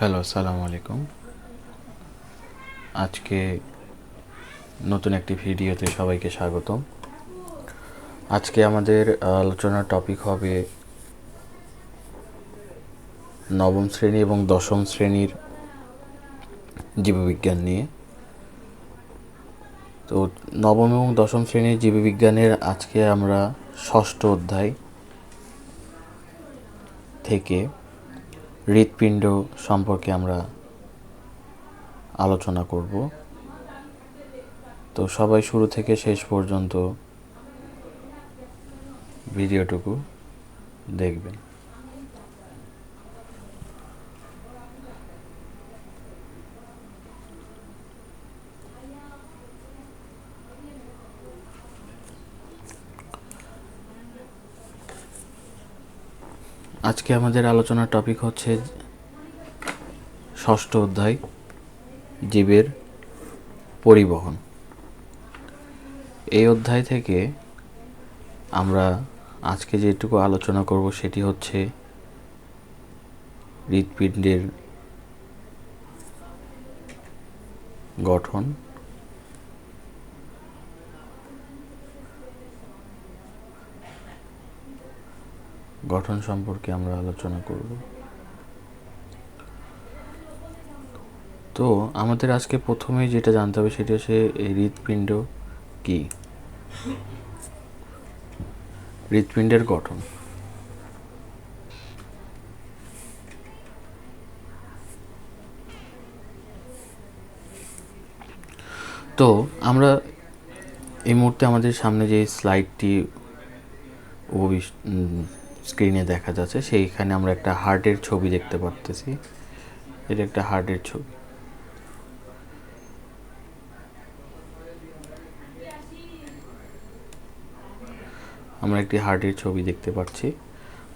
Hello, আসসালামু আলাইকুম। আজকে নতুন একটি ভিডিওতে সবাইকে স্বাগতম। আজকে আমাদের আলোচনার টপিক হবে নবম শ্রেণী এবং দশম শ্রেণীর জীববিজ্ঞান নিয়ে। তো নবম এবং দশম শ্রেণীর জীববিজ্ঞানের আজকে আমরা ষষ্ঠ অধ্যায় থেকে হৃৎপিণ্ড সম্পর্কে আমরা আলোচনা করব। তো সবাই শুরু থেকে শেষ পর্যন্ত ভিডিওটুকু দেখবেন। আজকে আমাদের আলোচনার টপিক হচ্ছে ষষ্ঠ অধ্যায় জীবের পরিবহন। এই অধ্যায় থেকে আমরা আজকে যেটুকু আলোচনা করব সেটি হচ্ছে হৃৎপিণ্ডের গঠন, সম্পর্কে আমরা আলোচনা করব। তো আমাদের আজকে প্রথমেই যেটা জানতে হবে সেটা হচ্ছে এই হৃৎপিণ্ড কি। হৃৎপিণ্ডের গঠন। তো আমরা এই মুহূর্তে আমাদের সামনে যে স্লাইডটি স্ক্রিনে দেখা যাচ্ছে সেইখানে আমরা একটা হার্টের ছবি দেখতে পারতেছি। এটা একটা হার্টের ছবি। আমরা একটি হার্টের ছবি দেখতে পাচ্ছি।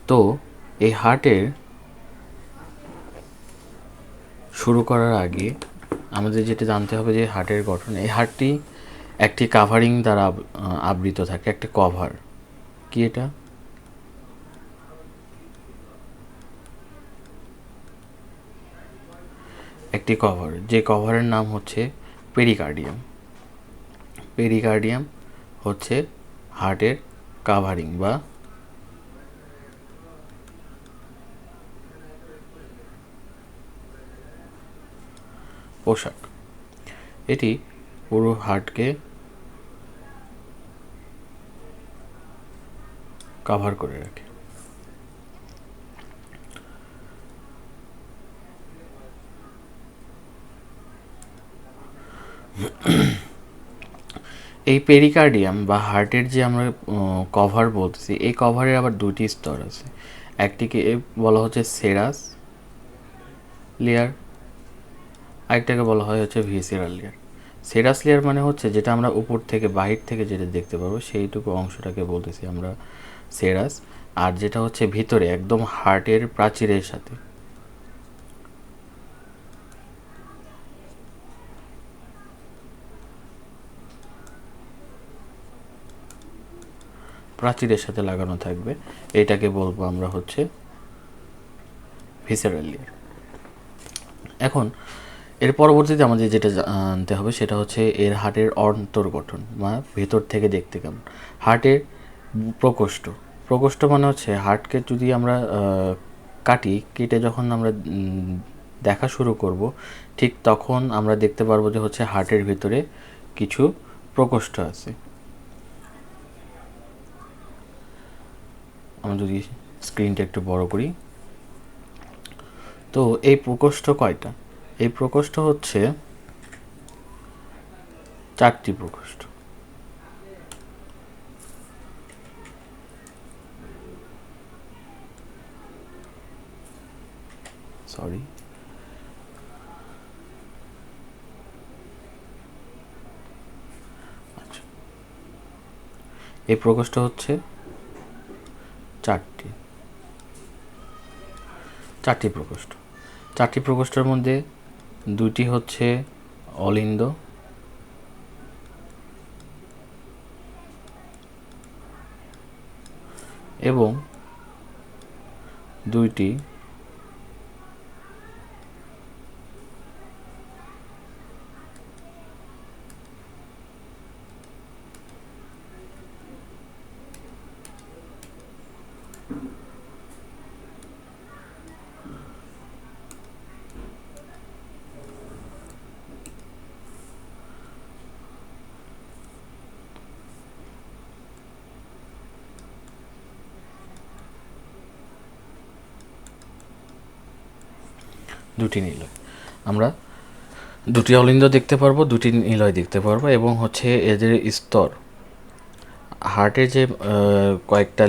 তো এই হার্টের শুরু করার আগে আমাদের যেটা জানতে হবে যে হার্টের গঠন। এই হার্টটি একটি কাভারিং দ্বারা আবৃত থাকে, একটা কভার। কি এটা? একটি কভার, যে কভারের নাম হচ্ছে পেরিকার্ডিয়াম। পেরিকার্ডিয়াম হচ্ছে হার্টের কাভারিং বা পোশাক। এটি পুরো হার্টকে কাভার করে রাখে। এই পেরিকার্ডিয়াম বা হার্টের যে আমরা কভার বলতেছি, এই কভারের আবার দুটি স্তর আছে। একটিকে বলা হচ্ছে সেরাস লেয়ার, আরেকটাকে বলা হয় হচ্ছে ভিসেরাল লেয়ার। সেরাস লেয়ার মানে হচ্ছে যেটা আমরা উপর থেকে বাহির থেকে যেটা দেখতে পারবো সেইটুকু অংশটাকে বলতেছি আমরা সেরাস। আর যেটা হচ্ছে ভিতরে একদম হার্টের প্রাচীরের সাথে, লাগানো থাকবে, এটাকে বলবো আমরা হচ্ছে ভিসেরাল লেয়ার। এখন এর পরবর্তীতে আমাদের যেটা জানতে হবে সেটা হচ্ছে এর হার্টের অন্তর্গঠন বা ভেতর থেকে দেখতে কেমন। হার্টের প্রকোষ্ঠ। প্রকোষ্ঠ মানে হচ্ছে হার্টকে যদি আমরা কেটে যখন আমরা দেখা শুরু করব, ঠিক তখন আমরা দেখতে পারবো যে হচ্ছে হার্টের ভিতরে কিছু প্রকোষ্ঠ আছে। আমরা যদি স্ক্রিনটা একটু বড় করি, তো এই প্রকোষ্ঠ কয়টা? এই প্রকোষ্ঠ হচ্ছে 4টি প্রকোষ্ঠ। সরি, আচ্ছা, এই প্রকোষ্ঠ হচ্ছে 4টি প্রকোষ্ঠ। 4টি প্রকোষ্ঠের মধ্যে 2টি হচ্ছে অলিন্দ এবং 2টি দুটি নিলয়, আমরা দুটি অলিন্দ দেখতে পারবো, দুটি নিলয় দেখতে পারবো, এবং হচ্ছে এদের স্তর, হার্টের যে কয়েকটা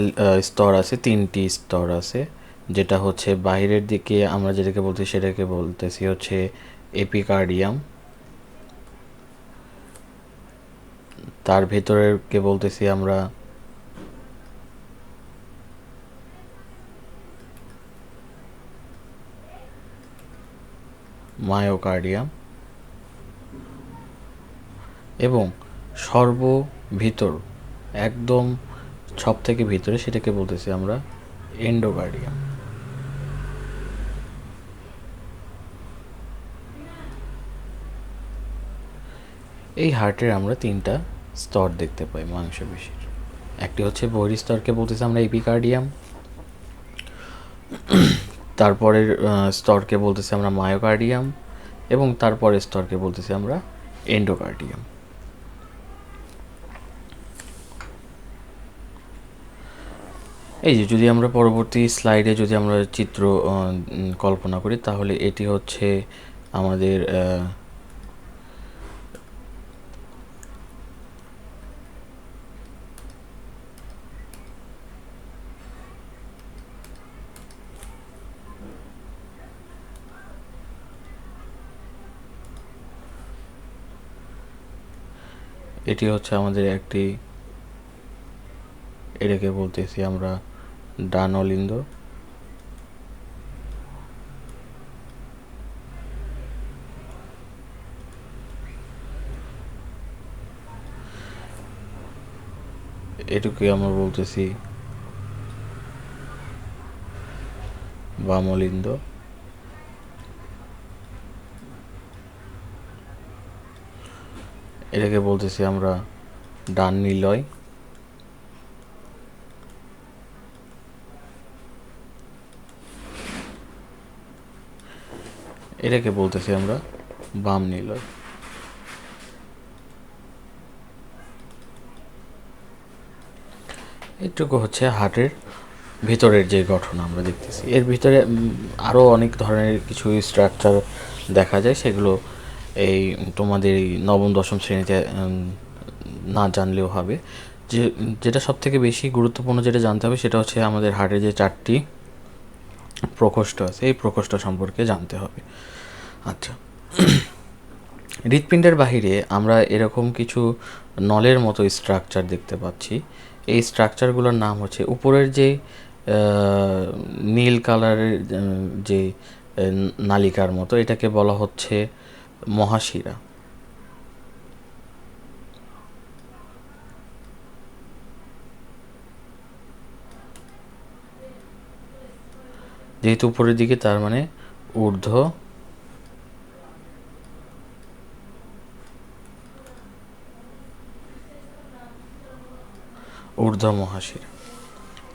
স্তর আছে, 3টি স্তর আছে, যেটা হচ্ছে বাইরের দিকে আমরা যেটাকে বলছি সেটাকে বলতেছি হচ্ছে এপিকার্ডিয়াম, তার ভেতরেরকে বলতেছি আমরা মায়োকার্ডিয়াম, এবং সর্বভিতর একদম সব থেকে ভিতরে সেটাকে বলতেছি আমরা এন্ডোকার্ডিয়াম। এই হার্টের আমরা 3টা স্তর দেখতে পাই মাংসপেশির। একটি হচ্ছে বহিঃস্তরকে বলতেছি আমরা এপিকার্ডিয়াম, তারপরের স্তরকে বলতেছি আমরা মায়োকার্ডিয়াম, এবং তারপরের স্তরকে বলতেছি আমরা এন্ডোকার্ডিয়াম। এই যে যদি আমরা পরবর্তী স্লাইডে যদি আমরা চিত্র কল্পনা করি, তাহলে এটি হচ্ছে আমাদের এটি হচ্ছে আমাদের একটি, এটাকে বলতেছি আমরা ডান অলিন্দ, এটুকুই আমরা বলতেছি বাম অলিন্দ, এটাকে বলতেছি আমরা ডান নিলয়, এটাকে বলতেছি আমরা বাম নিলয়। এটুকু হচ্ছে হার্টের ভিতরের যে গঠন আমরা দেখতেছি। এর ভিতরে আরও অনেক ধরনের কিছু স্ট্রাকচার দেখা যায়, সেগুলো এই তোমাদের এই নবম দশম শ্রেণীতে না জানলেও হবে। যেটা সব থেকে বেশি গুরুত্বপূর্ণ যেটা জানতে হবে সেটা হচ্ছে আমাদের হার্টের যে 4টি প্রকোষ্ঠ আছে, এই প্রকোষ্ঠ সম্পর্কে জানতে হবে। আচ্ছা, হৃৎপিণ্ডের বাহিরে আমরা এরকম কিছু নলের মতো স্ট্রাকচার দেখতে পাচ্ছি। এই স্ট্রাকচারগুলোর নাম হচ্ছে, উপরের যে নীল কালারের যে নালিকার মতো, এটাকে বলা হচ্ছে মহাশিরা। যেহেতু উপরের দিকে, তার মানে ঊর্ধ্ব মহাশিরা।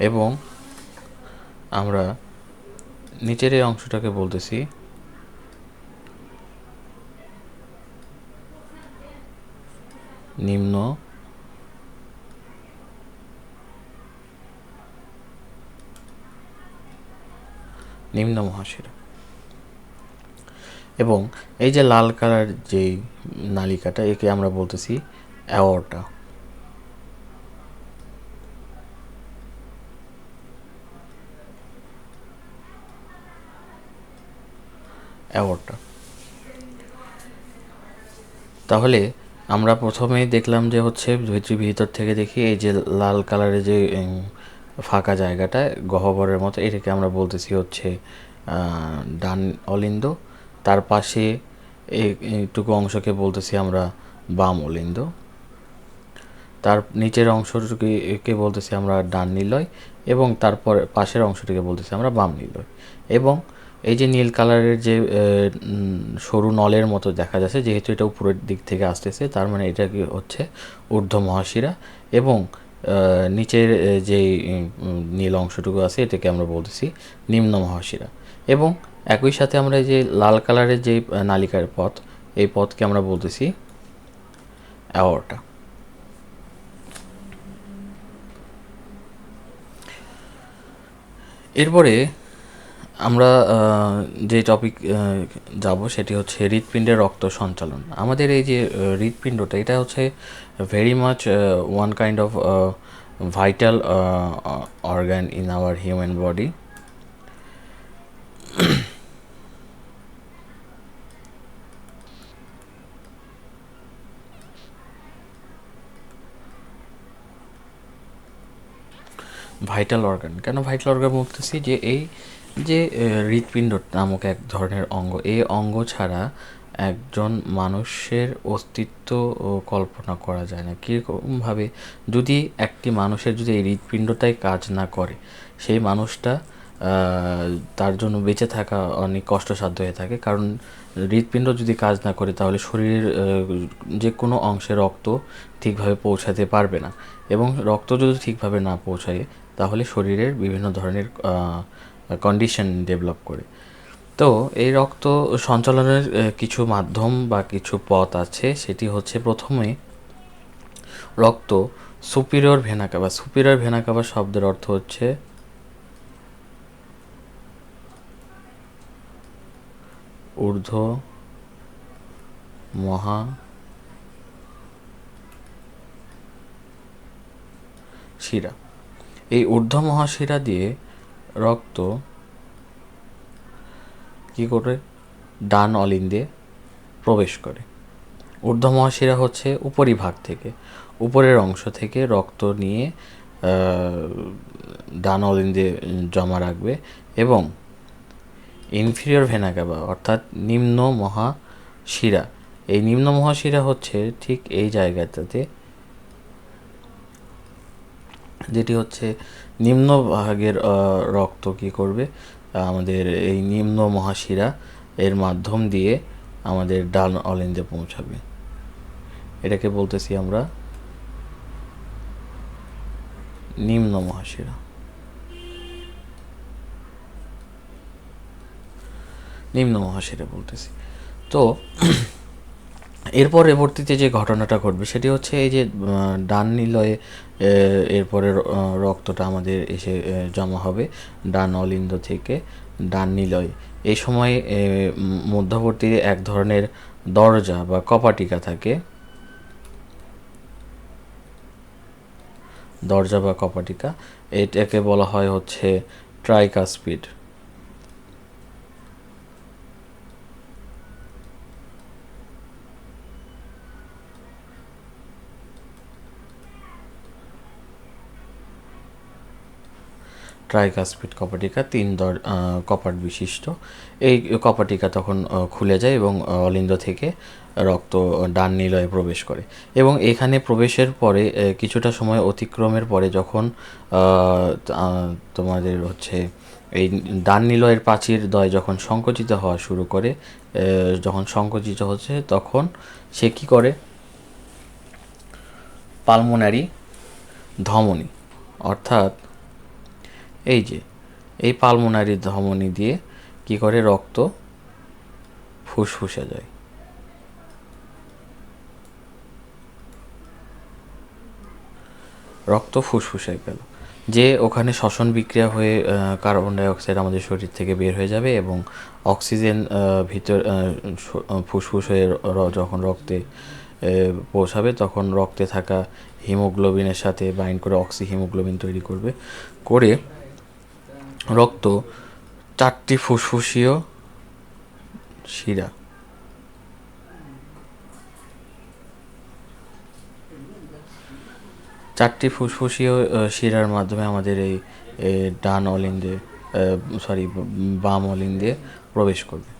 এবং আমরা নিচের এই অংশটাকে বলতেছি নিম্ন মহাশিরা। এবং এই যে লাল কালার যে নালিকাটা, একে আমরা বলতেছি অ্যাওর্টা। তাহলে আমরা প্রথমেই দেখলাম যে হচ্ছে ভিতর থেকে দেখি এই যে লাল কালারের যে ফাঁকা জায়গাটা গহ্বরের মতো, এটাকে আমরা বলতেছি হচ্ছে ডান অলিন্দ। তার পাশে এইটুকু অংশকে বলতেছি আমরা বাম অলিন্দ। তার নিচের অংশটিকে বলতেছি আমরা ডান নিলয়, এবং তারপর পাশের অংশটিকে বলতেছি আমরা বাম নিলয়। এবং এই যে নীল কালারের যে সরু নলের মতো দেখা যাচ্ছে, যেহেতু এটা উপরের দিক থেকে আসতেছে, তার মানে এটা কি হচ্ছে ঊর্ধ্ব মহাশিরা। এবং নিচের যেই নীল অংশটুকু আছে এটাকে আমরা বলতেছি নিম্ন মহাশিরা। এবং একই সাথে আমরা যে লাল কালারের যে নালিকার পথ, এই পথকে আমরা বলতেছি অ্যাওর্টা। এরপরে আমরা যে টপিক যাব সেটি হচ্ছে হৃৎপিণ্ডের রক্ত সঞ্চালন। আমাদের এই যে হৃৎপিণ্ডটা, এটা হচ্ছে very much one kind of vital organ in our human body. Vital organ, কেন ভাইটাল অর্গান বলতেছি, যে এই যে হৃৎপিণ্ড নামক এক ধরনের অঙ্গ, এই অঙ্গ ছাড়া একজন মানুষের অস্তিত্ব কল্পনা করা যায় না। কীরকমভাবে, যদি একটি মানুষের যদি এই হৃৎপিণ্ডটাই কাজ না করে, সেই মানুষটা তার জন্য বেঁচে থাকা অনেক কষ্টসাধ্য হয়ে থাকে। কারণ হৃৎপিণ্ড যদি কাজ না করে তাহলে শরীরের যে কোনো অংশে রক্ত ঠিকভাবে পৌঁছাতে পারবে না, এবং রক্ত যদি ঠিকভাবে না পৌঁছায় তাহলে শরীরের বিভিন্ন ধরনের কন্ডিশন ডেভেলপ করে। তো এই রক্ত সঞ্চালনের কিছু মাধ্যম বা কিছু পথ আছে। সেটি হচ্ছে, প্রথমে রক্ত superior vena CAVA. Superior vena CAVA শব্দের অর্থ হচ্ছে ঊর্ধ্ব মহাশিরা। এই ঊর্ধ্ব মহাশিরা দিয়ে রক্ত কী করে ডান অলিন্দে প্রবেশ করে। ঊর্ধ্ব মহাশিরা হচ্ছে উপরিভাগ থেকে, উপরের অংশ থেকে রক্ত নিয়ে ডান অলিন্দে জমা রাখবে, এবং ইনফিরিয়র ভেনা কাভা অর্থাৎ নিম্ন মহাশিরা, এই নিম্ন মহাশিরা হচ্ছে ঠিক এই জায়গাটাতে, যেটি হচ্ছে নিম্ন ভাগের রক্ত কী করবে, আমাদের এই নিম্ন মহাশিরা এর মাধ্যম দিয়ে আমাদের ডান অলিন্দে পৌঁছাবে। এটাকে বলতেছি আমরা নিম্ন মহাশিরা। নিম্ন মহাশিরা বলতেছি। তো এর পরবর্তীতে যে ঘটনাটা ঘটবে সেটি হচ্ছে, এই যে ডান নিলয়ে এরপরে রক্তটা আমাদের এসে জমা হবে ডান অলিন্দ থেকে ডান নিলয়ে। এই সময় মধ্যবর্তী এক ধরনের দরজা বা কপাটিকা থাকে, দরজা বা কপাটিকা, এটাকে বলা হয় হচ্ছে ট্রাইকাসপিড। ট্রাইকাসপিড কপাটিকা, তিন কপাট বিশিষ্ট। এই কপাটিকা তখন খুলে যায় এবং অলিন্দ থেকে রক্ত ডান নিলয়ে প্রবেশ করে। এবং এখানে প্রবেশের পরে কিছুটা সময় অতিক্রমের পরে যখন তোমাদের হচ্ছে এই ডান নিলয়ের প্রাচীরদ্বয় যখন সংকুচিত হওয়া শুরু করে, যখন সংকুচিত হচ্ছে তখন সে কী করে, পালমোনারি ধমনী, অর্থাৎ এই যে এই পালমোনারি ধমনী দিয়ে কী করে রক্ত ফুসফুসে যায়। রক্ত ফুসফুসে গেল, যে ওখানে শ্বসন বিক্রিয়া হয়ে কার্বন ডাইঅক্সাইড আমাদের শরীর থেকে বের হয়ে যাবে, এবং অক্সিজেন ভিতর ফুসফুস হয়ে যখন রক্তে পৌঁছাবে তখন রক্তে থাকা হিমোগ্লোবিনের সাথে বাইন্ড করে অক্সি হিমোগ্লোবিন তৈরি করবে, করে রক্ত চারটি ফুসফুসীয় শিরা, চারটি ফুসফুসীয় শিরার মাধ্যমে আমাদের এই ডান অলিন্দে বাম অলিন্দে প্রবেশ করবে।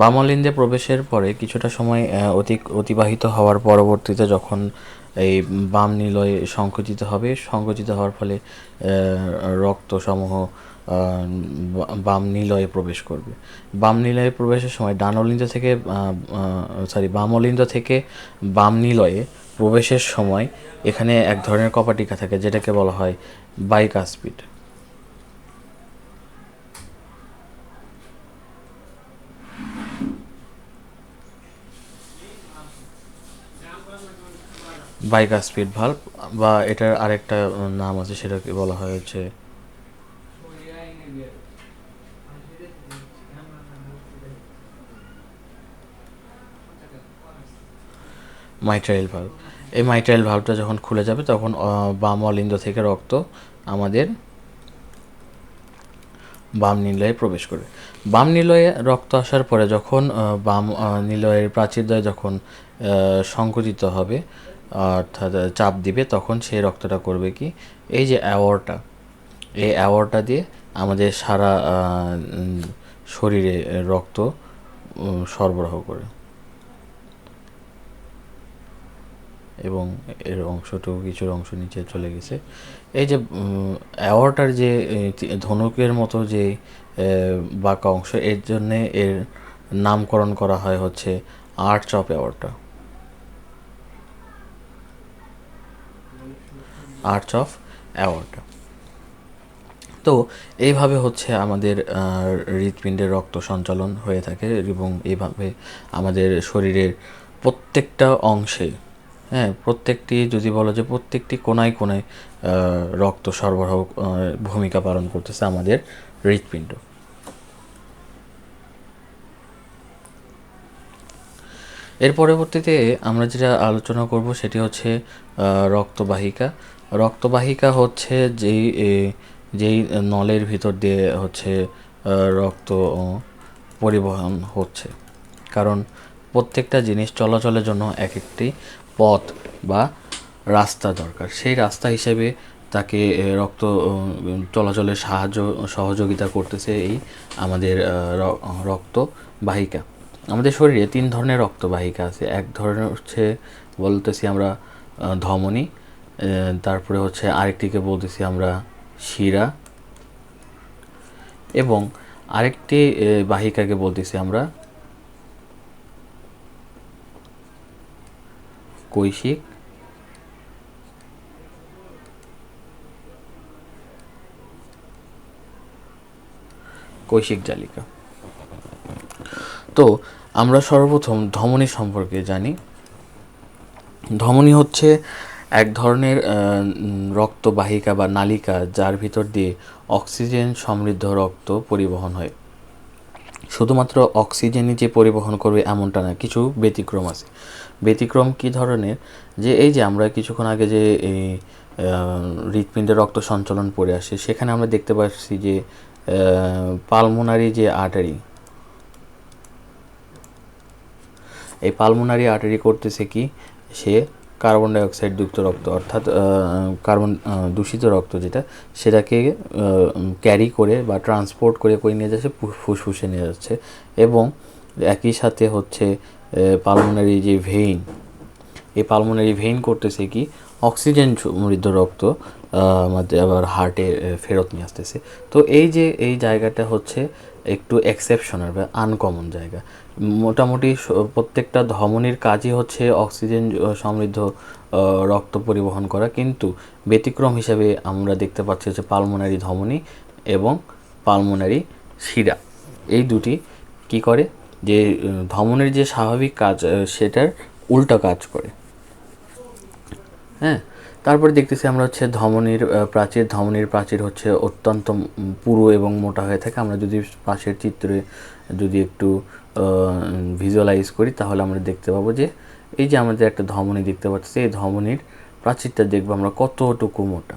বাম অলিন্দে প্রবেশের পরে কিছুটা সময় অতিবাহিত হওয়ার পরবর্তীতে যখন এই বাম নিলয় সংকুচিত হবে, সংকুচিত হওয়ার ফলে রক্তসমূহ বাম নিলয়ে প্রবেশ করবে। বাম নিলয়ে প্রবেশের সময় ডান অলিন্দ থেকে বাম অলিন্দ থেকে বাম নিলয়ে প্রবেশের সময় এখানে এক ধরনের কপাটিকা থাকে যেটাকে বলা হয় বাইকাসপিড। বাইকাসপিড ভাল্ব বা এটার আরেকটা নাম আছে, সেটাকে বলা হয় হচ্ছে মাইট্রাইল ভাল্ব। এই মাইট্রাইল ভাল্বটা যখন খুলে যাবে তখন বাম অলিন্দ থেকে রক্ত আমাদের বাম নিলয়ে প্রবেশ করবে। বাম নিলয়ে রক্ত আসার পরে যখন বাম নিলয়ের প্রাচীরদ্বয় যখন সংকুচিত হবে অর্থাৎ চাপ দিবে, তখন সেই রক্তটা করবে কি, এই যে অ্যাওয়ারটা, এই অ্যাওয়ারটা দিয়ে আমাদের সারা শরীরে রক্ত সরবরাহ করে। এবং এর অংশটুকু কিছুর অংশ নিচে চলে গেছে। এই যে অ্যাওয়ার্টার যে ধনুকের মতো যে বাঁকা অংশ, এর জন্যে এর নামকরণ করা হয় হচ্ছে arch of aorta, arch of aorta. তো এইভাবে হচ্ছে আমাদের হৃৎপিণ্ডের রক্ত সঞ্চালন হয়ে থাকে এবং এইভাবে আমাদের শরীরের প্রত্যেকটা অংশে, হ্যাঁ প্রত্যেকটি, যদি বলা যায় প্রত্যেকটি কোনায় কোনায় রক্ত সরবরাহ ভূমিকা পালন করতেছে আমাদের হৃৎপিণ্ড। এর পরবর্তীতে আমরা যেটা আলোচনা করব সেটি হচ্ছে রক্তবাহিকা। রক্তবাহিকা হচ্ছে যেই নলের ভিতর দিয়ে হচ্ছে রক্ত পরিবহন হচ্ছে, কারণ প্রত্যেকটা জিনিস চলাচলের জন্য এক একটি পথ বা রাস্তা দরকার। সেই রাস্তা হিসেবে তাকে রক্ত চলাচলের সহযোগিতা করতেছে এই আমাদের রক্তবাহিকা। আমাদের শরীরে 3 ধরনের রক্তবাহিকা আছে। এক ধরনের হচ্ছে বলতেছি আমরা ধমনী, তারপরে হচ্ছে আরেকটিকে বলতেছি আমরা শিরা, এবং আরেকটি বাহিকাকে বলতেছি আমরা কৈশিক জালিকা। তো আমরা সর্বপ্রথম ধমনী সম্পর্কে জানি। ধমনী হচ্ছে এক ধরনের রক্তবাহিকা বা নালিকা যার ভিতর দিয়ে অক্সিজেন সমৃদ্ধ রক্ত পরিবহন হয়। শুধুমাত্র অক্সিজেনই যে পরিবহন করবে এমনটা না, কিছু ব্যতিক্রম আছে। ব্যতিক্রম কি ধরনের, যে এই যে আমরা কিছুক্ষণ আগে যে এই হৃৎপিণ্ডে রক্ত সঞ্চালন পড়ে আসে, সেখানে আমরা দেখতে পাচ্ছি যে পালমোনারি যে আর্টারি, এই পালমোনারি আর্টারি করতেছে কি, সে কার্বন ডাইঅক্সাইড যুক্ত রক্ত অর্থাৎ কার্বন দূষিত রক্ত যেটা, সেটাকে ক্যারি করে বা ট্রান্সপোর্ট করে নিয়ে যাচ্ছে, ফুসফুসে নিয়ে যাচ্ছে। এবং একই সাথে হচ্ছে পালমোনারি যে ভেইন, এই পালমোনারি ভেইন করতেছে কি, অক্সিজেন সমৃদ্ধ রক্ত আমাদের আবার হার্টে ফেরত নিয়ে আসতেছে। তো এই যে এই জায়গাটা হচ্ছে একটু এক্সেপশনাল বা আনকমন জায়গা। মোটামুটি প্রত্যেকটা ধমনীর কাজই হচ্ছে অক্সিজেন সমৃদ্ধ রক্ত পরিবহন করা, কিন্তু ব্যতিক্রম হিসাবে আমরা দেখতে পাচ্ছি হচ্ছে পালমোনারি ধমনী এবং পালমোনারি শিরা। এই দুটি কি করে, যে ধমনীর যে স্বাভাবিক কাজ সেটার উল্টা কাজ করে। হ্যাঁ, তারপরে দেখতেছি আমরা হচ্ছে ধমনীর প্রাচীর হচ্ছে অত্যন্ত পুরু এবং মোটা হয়ে থাকে। আমরা যদি পাশের চিত্রে যদি একটু ভিজুয়ালাইজ করি তাহলে আমরা দেখতে পাবো যে এই যে আমাদের একটা ধমনী দেখতে পাচ্ছি, এই ধমনীর প্রাচীরটা দেখবো আমরা কতটুকু মোটা।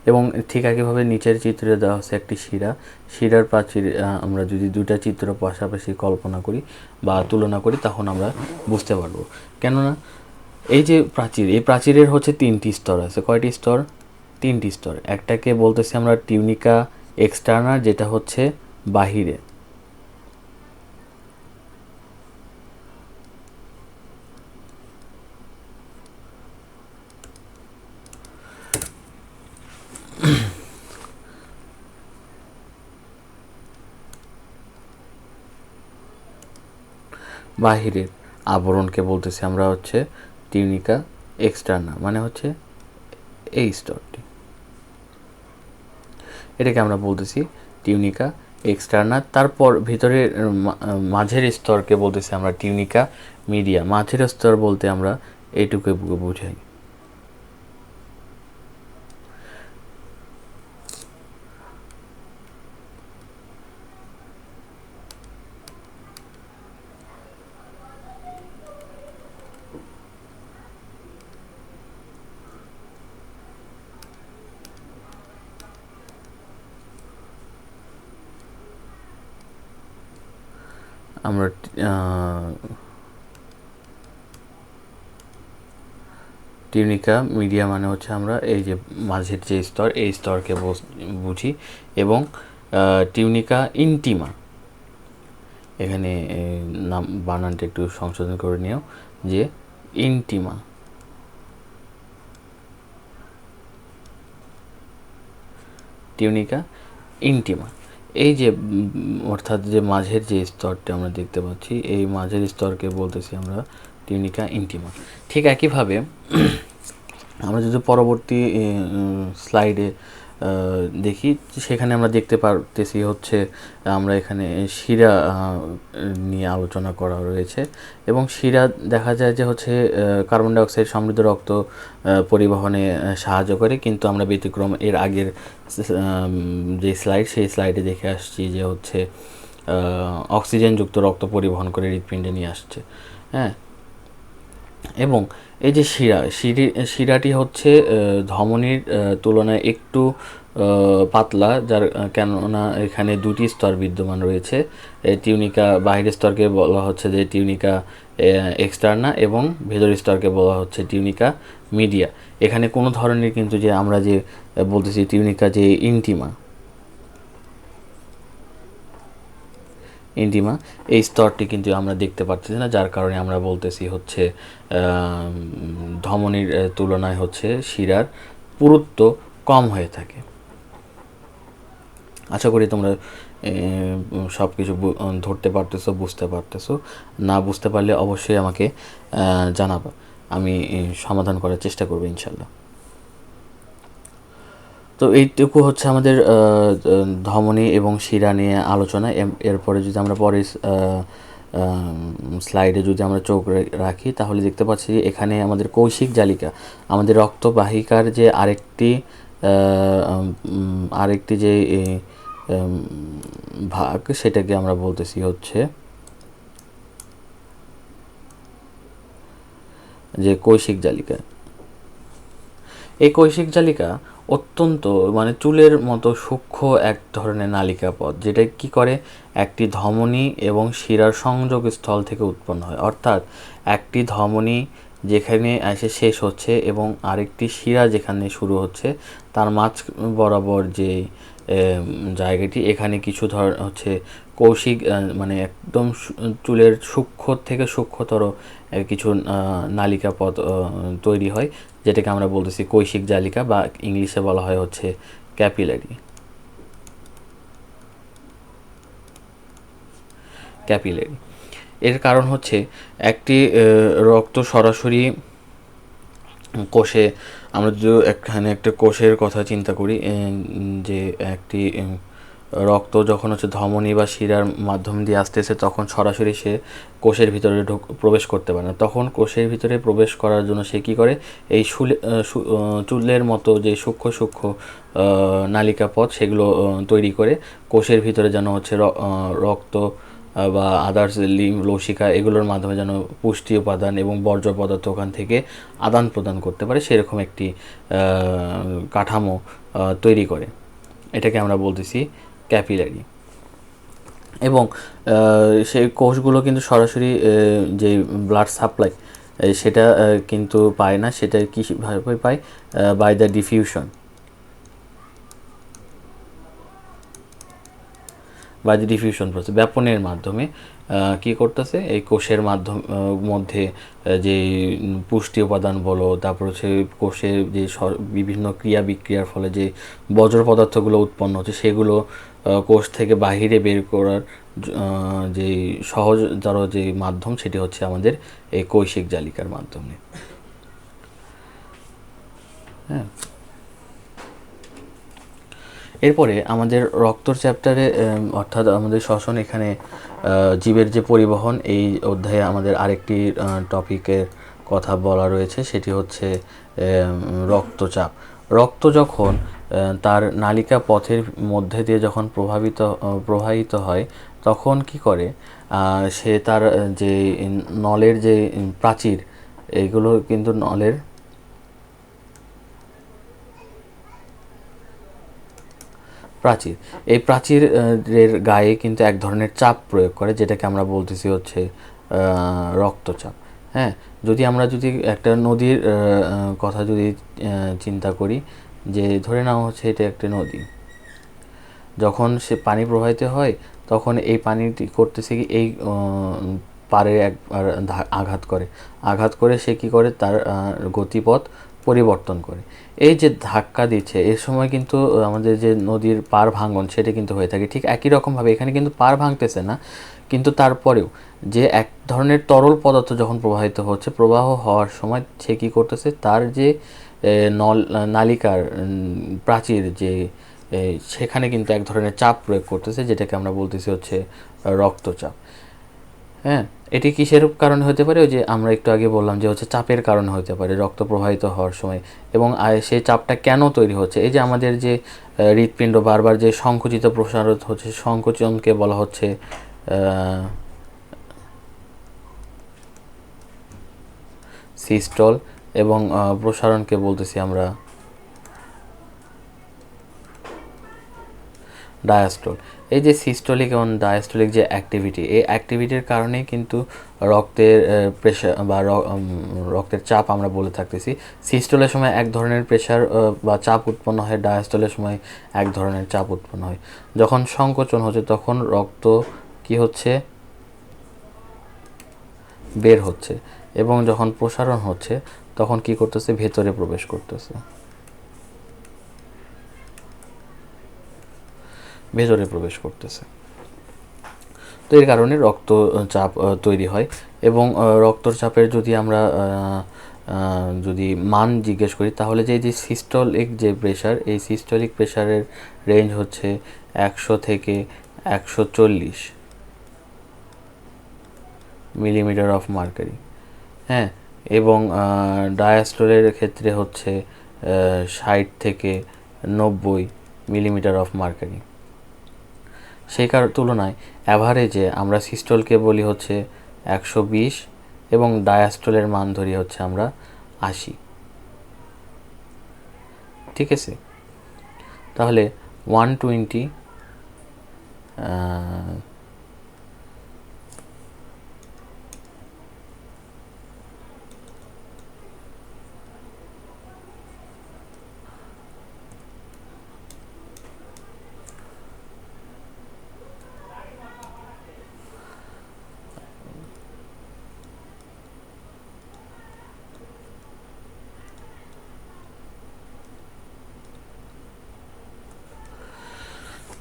এবং ঠিক একইভাবে নিচের চিত্রে দেওয়া হচ্ছে একটি শিরার প্রাচীর। আমরা যদি দুটা চিত্র পাশাপাশি কল্পনা করি বা তুলনা করি তখন আমরা বুঝতে পারবো। কেননা এই যে এই প্রাচীরের হচ্ছে 3টি স্তর আছে। কয়টি স্তর? 3টি স্তর। একটাকে বলতেছি আমরা টিউনিকা এক্সটার্না, যেটা হচ্ছে বাহিরে। বাহিরের আবরণকে বলতেছি আমরা হচ্ছে টিউনিকা এক্সটার্না মানে হচ্ছে এই স্তরটি, এটাকে আমরা বলতেছি টিউনিকা এক্সটার্না। তারপর ভিতরের মাঝের স্তরকে বলতেছি আমরা টিউনিকা মিডিয়া। মাঝের স্তর বলতে আমরা এইটুকু বুঝাই। আমরা টিউনিকা মিডিয়া মানে হচ্ছে আমরা এই যে মাঝের যে স্তর এই স্তরকে বুঝি। এবং টিউনিকা ইন্টিমা, এখানে নাম বানানটা একটু সংশোধন করে নিও যে ইন্টিমা, টিউনিকা ইন্টিমা। এই যে অর্থাৎ যে মাঝের যে স্তরটা আমরা দেখতে পাচ্ছি এই মাঝের স্তরকে বলতেছি আমরা টিউনিকা ইন্টিমা। ঠিক একইভাবে আমরা যদি পরবর্তী স্লাইডে দেখি সেখানে আমরা দেখতে পারতেছি হচ্ছে আমরা এখানে শিরা নিয়ে আলোচনা করা রয়েছে। এবং শিরা দেখা যায় যে হচ্ছে কার্বন ডাইঅক্সাইড সমৃদ্ধ রক্ত পরিবহনে সাহায্য করে, কিন্তু আমরা ব্যতিক্রম এর আগের যে স্লাইড সেই স্লাইডে দেখে আসছি যে হচ্ছে অক্সিজেনযুক্ত রক্ত পরিবহন করে হৃৎপিণ্ডে নিয়ে আসছে। হ্যাঁ, এবং এই যে শিরাটি হচ্ছে ধমনীর তুলনায় একটু পাতলা, যার কেননা এখানে দুটি স্তর বিদ্যমান রয়েছে। টিউনিকা বাহিরের স্তরকে বলা হচ্ছে যে টিউনিকা এক্সটার্না এবং ভেতরের স্তরকে বলা হচ্ছে টিউনিকা মিডিয়া। এখানে কোনো ধরনের কিন্তু যে আমরা যে বলতেছি টিউনিকা যে ইন্টিমা এই স্তরটি কিন্তু আমরা দেখতে পাচ্ছি না, যার কারণে আমরা বলতেছি হচ্ছে ধমনীর তুলনায় হচ্ছে শিরার পুরুত্ব কম হয়ে থাকে। আশা করি তোমরা সব কিছু ধরতে পারতেছো, বুঝতে পারতেছো। না বুঝতে পারলে অবশ্যই আমাকে জানাবা, আমি সমাধান করার চেষ্টা করবো ইনশাল্লাহ। তো এইটুকু হচ্ছে আমাদের ধমনী এবং শিরা নিয়ে আলোচনা। এরপরে যদি আমরা পরের স্লাইডে যদি আমরা চোখ রাখি তাহলে দেখতে পাচ্ছি এখানে আমাদের কৌশিক জালিকা, আমাদের রক্তবাহিকার যে আরেকটি যে ভাগ সেটাকে আমরা বলতেছি হচ্ছে যে কৌশিক জালিকা। এই কৌশিক জালিকা অত্যন্ত মানে চুলের মতো সূক্ষ্ম এক ধরনের নালিকা পথ, যেটা কি করে একটি ধমনী এবং শিরার সংযোগ স্থল থেকে উৎপন্ন হয়। অর্থাৎ একটি ধমনী যেখানে এসে শেষ হচ্ছে এবং আরেকটি শিরা যেখানে শুরু হচ্ছে তার মাঝ বরাবর যে জায়গাটি, এখানে কিছু হচ্ছে কৌশিক মানে একদম চুলের সূক্ষ্ম থেকে সূক্ষ্মতর কিছু নালিকা পথ তৈরি হয়, যেটাকে আমরা বলতেছি কৌশিক জালিকা বা ইংলিশে বলা হয় হচ্ছে ক্যাপিলারি। এর কারণ হচ্ছে একটি রক্ত সরাসরি কোষে, আমরা যদি এখানে একটা কোষের কথা চিন্তা করি যে একটি রক্ত যখন হচ্ছে ধমনী বা শিরার মাধ্যম দিয়ে আসতেছে তখন সরাসরি সে কোষের ভিতরে প্রবেশ করতে পারে না। তখন কোষের ভিতরে প্রবেশ করার জন্য সে কী করে, এই চুলের মতো যে সূক্ষ্ম নালিকা পথ সেগুলো তৈরি করে কোষের ভিতরে যেন হচ্ছে রক্ত বা আদার্স লসিকা এগুলোর মাধ্যমে যেন পুষ্টি উপাদান এবং বর্জ্য পদার্থ ওখান থেকে আদান প্রদান করতে পারে, সেরকম একটি কাঠামো তৈরি করে। এটাকে আমরা বলতেছি ক্যাপিলারি। এবং সেই কোষগুলো কিন্তু সরাসরি যে ব্লাড সাপ্লাই সেটা কিন্তু পায় না, সেটা কীভাবে পায়, বাই দ্য ডিফিউশন, প্রসেস, ব্যাপনের মাধ্যমে কী করতেছে এই কোষের মধ্যে যে পুষ্টি উপাদান বলো, তারপর হচ্ছে কোষের যে বিভিন্ন ক্রিয়া বিক্রিয়ার ফলে যে বজ্র পদার্থগুলো উৎপন্ন হচ্ছে সেগুলো কোষ থেকে বাহিরে বের করার যে সহজতর যে মাধ্যম সেটি হচ্ছে আমাদের এই কৌশিক জালিকার মাধ্যমে। হ্যাঁ, এরপরে আমাদের রক্তর চ্যাপ্টারে অর্থাৎ আমাদের শ্বসন এখানে জীবের যে পরিবহন, এই অধ্যায়ে আমাদের আরেকটি টপিকের কথা বলা রয়েছে, সেটি হচ্ছে রক্তচাপ। রক্ত যখন তার নালিকা পথের মধ্যে দিয়ে যখন প্রবাহিত হয়, তখন কি করে, সে তার যে নলের যে প্রাচীর, এগুলো কিন্তু নলের প্রাচীর, এই প্রাচীর এর গায়ে কিন্তু এক ধরনের চাপ প্রয়োগ করে, যেটাকে আমরা বলতেছি হচ্ছে রক্তচাপ। হ্যাঁ, যদি একটা নদীর কথা যদি চিন্তা করি, যে ধরে নেওয়া হচ্ছে এটা একটা নদী, যখন সে পানি প্রবাহিত হয়, তখন এই পানিটি করতেছে কি, এই পাড়ে একবার আঘাত করে সে কি করে, তার গতিপথ পরিবর্তন করে। এই যে ধাক্কা দিচ্ছে, এর সময় কিন্তু আমাদের যে নদীর পাড় ভাঙন, সেটা কিন্তু হয়ে থাকে। ঠিক একই রকমভাবে এখানে কিন্তু পাড় ভাঙতেছে না, কিন্তু তারপরেও যে এক ধরনের তরল পদার্থ যখন প্রবাহিত হচ্ছে, প্রবাহ হওয়ার সময় সে কী করতেছে, তার যে নালিকার প্রাচীর যে সেখানে কিন্তু এক ধরনের চাপ প্রয়োগ করতেছে, যেটাকে আমরা বলতেছি হচ্ছে রক্তচাপ। হ্যাঁ, এটি কিসের কারণে হতে পারে? ওই যে আমরা একটু আগে বললাম যে হচ্ছে চাপের কারণে হতে পারে, রক্ত প্রবাহিত হওয়ার সময়। এবং সেই চাপটা কেন তৈরি হচ্ছে? এই যে আমাদের যে হৃৎপিণ্ড বারবার যে সংকুচিত প্রসারিত হচ্ছে, সংকোচনকে বলা হচ্ছে সিস্টল, এবং প্রসারণকে বলতেছি আমরা ডায়াস্টল। এই যে সিস্টোলিক এবং ডায়াস্টোলিক যে অ্যাক্টিভিটি, এই অ্যাক্টিভিটির কারণেই কিন্তু রক্তের প্রেশার বা রক্তের চাপ আমরা বলে থাকতেছি। সিস্টোলের সময় এক ধরনের প্রেশার বা চাপ উৎপন্ন হয়, ডায়াস্টোলের সময় এক ধরনের চাপ উৎপন্ন হয়। যখন সংকোচন হচ্ছে, তখন রক্ত কি হচ্ছে, বের হচ্ছে, এবং যখন প্রসারণ হচ্ছে, তখন কি করতেছে, ভেতরে প্রবেশ করতেছে, তো এর কারণে রক্তচাপ তৈরি হয়। এবং রক্তচাপের যদি আমরা যদি মান জিজ্ঞেস করি, তাহলে যে সিস্টোলিক যে প্রেশার, এই সিস্টোলিক প্রেশারের রেঞ্জ হচ্ছে 100 থেকে 140 মিলিমিটার অফ মার্কারি। হ্যাঁ, এবং ডায়াস্টোলের ক্ষেত্রে হচ্ছে 60 থেকে 90 মিলিমিটার অফ মার্কারি। সেই তুলনায় অ্যাভারেজে আমরা সিস্টোলকে বলি হচ্ছে 120 এবং ডায়াস্টোলের মান ধরি হচ্ছে আমরা 80। ঠিক আছে, তাহলে 120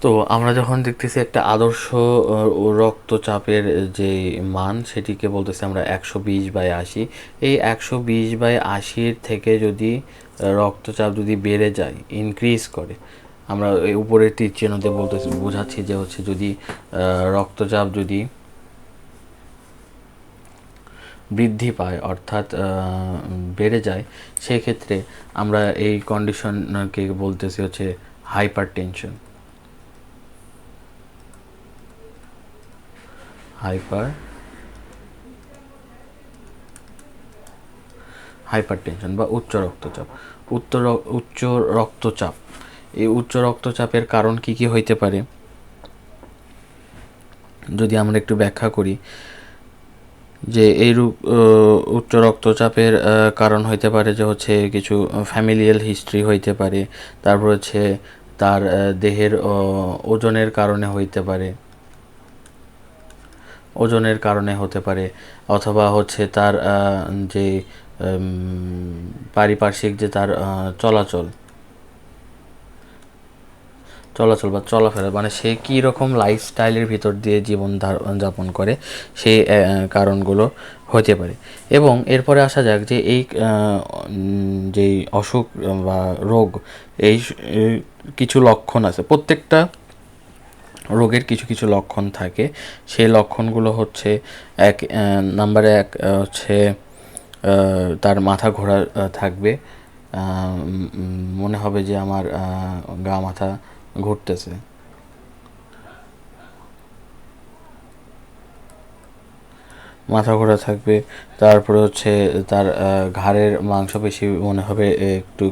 তো আমরা যখন দেখতেছি একটা আদর্শ রক্তচাপের যে মান, সেটিকে বলতেছি আমরা 120/80। এই 120/80 থেকে যদি রক্তচাপ যদি বেড়ে যায়, ইনক্রিজ করে, আমরা এই উপরের তীর চিহ্নতে বোঝাচ্ছি যে হচ্ছে যদি রক্তচাপ যদি বৃদ্ধি পায়, অর্থাৎ বেড়ে যায়, সেক্ষেত্রে আমরা এই কন্ডিশনকে বলতেছি হচ্ছে হাইপারটেনশন। হাইপারটেনশন বা উচ্চ রক্তচাপ। উচ্চ রক্তচাপ, এই উচ্চ রক্তচাপের কারণ কি কি হইতে পারে, যদি আমরা একটু ব্যাখ্যা করি, যে এই উচ্চ রক্তচাপের কারণ হইতে পারে যে হচ্ছে কিছু ফ্যামিলিয়াল হিস্ট্রি হইতে পারে, তারপর হচ্ছে তার দেহের ওজনের কারণে হতে পারে, অথবা হচ্ছে তার যে পারিপার্শ্বিক যে তার চলাচল, চলাচল বা চলাফেরা, মানে সে কী রকম লাইফস্টাইলের ভিতর দিয়ে জীবন যাপন করে, সেই কারণগুলো হতে পারে। এবং এরপরে আসা যাক যে এই যেই অসুখ বা রোগ, এই কিছু লক্ষণ আছে, প্রত্যেকটা রোগের কিছু কিছু লক্ষণ থাকে। সেই লক্ষণগুলো হচ্ছে নাম্বারে এক হচ্ছে তার মাথা ঘোরা থাকবে, মনে হবে যে আমার গা মাথা ঘুরতেছে। মাথা ঘোরা থাকবে, তারপরে হচ্ছে তার ঘাড়ের মাংসপেশি মনে হবে একটু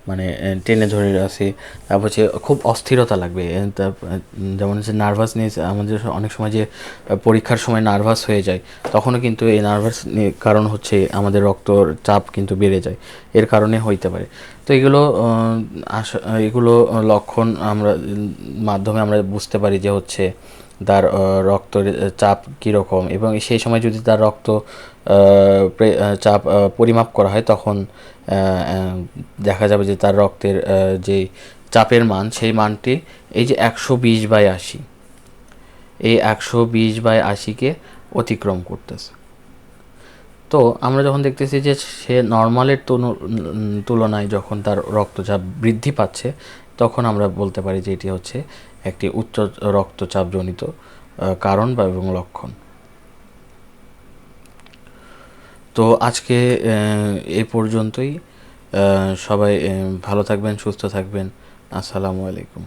মানে টেনে ধরে আছে। তারপর হচ্ছে খুব অস্থিরতা লাগবে, যেমন হচ্ছে নার্ভাসনেস, আমাদের অনেক সময় যে পরীক্ষার সময় নার্ভাস হয়ে যায়, তখনও কিন্তু এই নার্ভাস কারণ হচ্ছে আমাদের রক্তর চাপ কিন্তু বেড়ে যায়, এর কারণে হইতে পারে। তো এগুলো লক্ষণ আমরা মাধ্যমে আমরা বুঝতে পারি যে হচ্ছে তার রক্তের চাপ কীরকম, এবং সেই সময় যদি তার রক্ত চাপ পরিমাপ করা হয়, তখন দেখা যাবে যে তার রক্তের যেই চাপের মান, সেই মানটি এই যে 120/80, এই 120/80কে অতিক্রম করতেছে। তো আমরা যখন দেখতেছি যে সে নর্মালের তুলনায় যখন তার রক্তচাপ বৃদ্ধি পাচ্ছে, তখন আমরা বলতে পারি যে এটি হচ্ছে একটি উচ্চ রক্তচাপজনিত কারণ বা এবং লক্ষণ। তো আজকে এ পর্যন্তই। সবাই ভালো থাকবেন, সুস্থ থাকবেন। আসসালামু আলাইকুম।